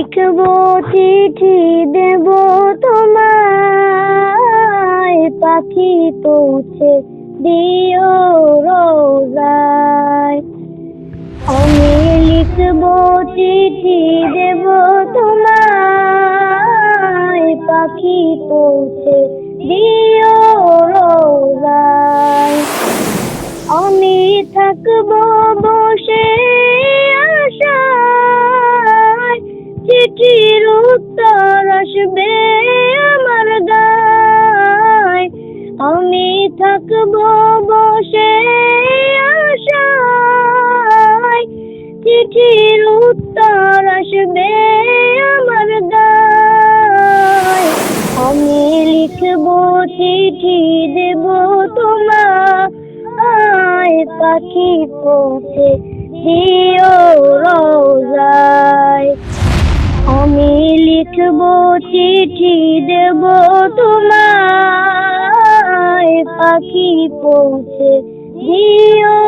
লিখবো চিঠি দেব তোমায়, পাখি পৌঁছে দিও রোজায়। আমি লিখবো চিঠি দেব তোমায়, পাখি পৌঁছে দিও রোজায়। আমি থাকবো বসে আশায়, চিঠির উত্তর আসবে আমার গায়। আমি থাকবো বসে আশায়, চিঠির উত্তর আসবে আমার গায়। আমি লিখবো চিঠি দেব তোমায়, পাখি পৌঁছে দিও রোজায়। আমি লিখবো চিঠি দেব তোমায়, পাখি পৌঁছে দিও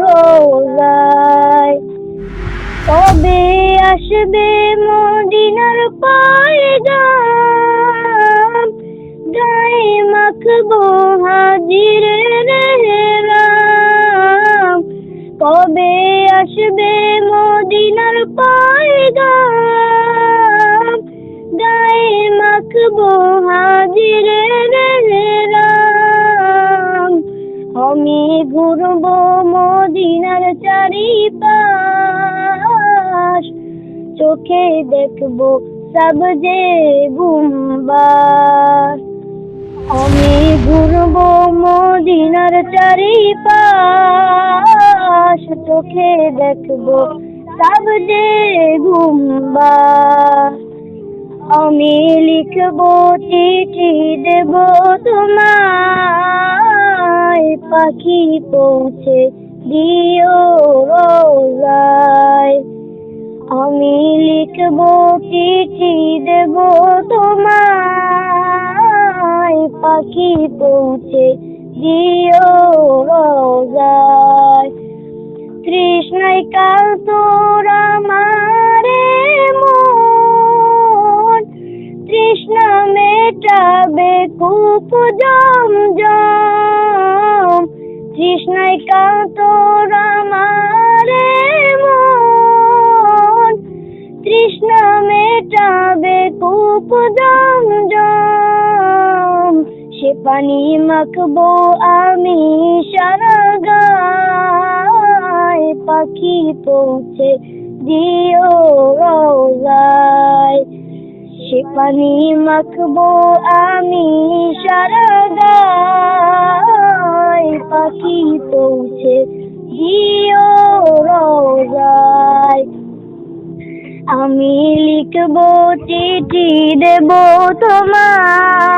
রোজায়। তবে আসবে মদিনার পয়গাম, গায়ে মাখবো হাজিরের এহরাম। কবে আসবে মদিনার পয়গাম, গায়ে মাখবো হাজিরের এহরাম। আমি ঘুরবো মদিনার চারিপাশ, চোখে দেখবো সবজে গুম্বাদ। আমি ঘুরবো মদিনার চারিপাশ, চোখে দেখবো সবজে গুম্বাদ। আমি লিখবো চিঠি দেব তোমায়, পাখি পৌঁছে দিও রোজায়। আমি লিখবো চিঠি দেব তোমায়, পাখি পৌঁছে দিও রোজায়। তৃষ্ণায় কাল তোর আমারে মন, তৃষ্ণা মেটাবে কূপ জমজম। তৃষ্ণায় কাল তোর আমারে মন, তৃষ্ণা মেটাবে কূপ জমজম। সে পানি মাখবো আমি সারা গায়, পাখি পৌঁছে দিও রোজায়। সে পানি মাখবো আমি সারা গায়, পাখি পৌঁছে দিও রোজায়। আমি লিখবো চিঠি দেব তোমায়,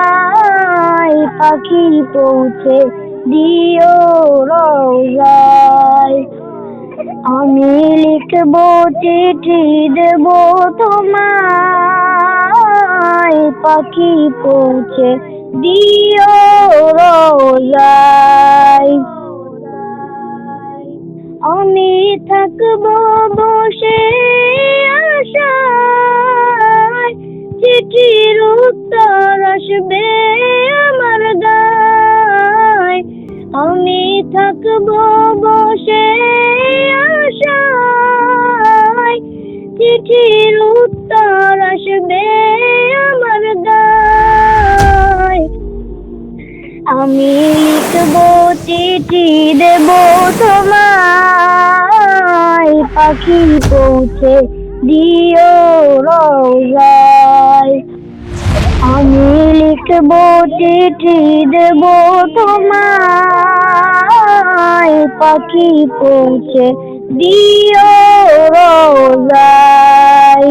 পাখি পৌঁছে দিও রোজায়। আমি লিখবো চিঠি দেব তোমায়, পাখি পৌঁছে দিও রোজায়। আমি থাকবো বসে আশায়, চিঠির উত্তর আসবে আমার গায়। আমি থাকবো বসে আশায়, চিঠির উত্তর আসবে আমার গায়। আমি লিখবো চিঠি দেব তোমায়, পাখি পৌঁছে দিও রোজায়। আমি লিখবো চিঠি দেব তোমায়, পাখি পৌঁছে দিও রোজায়।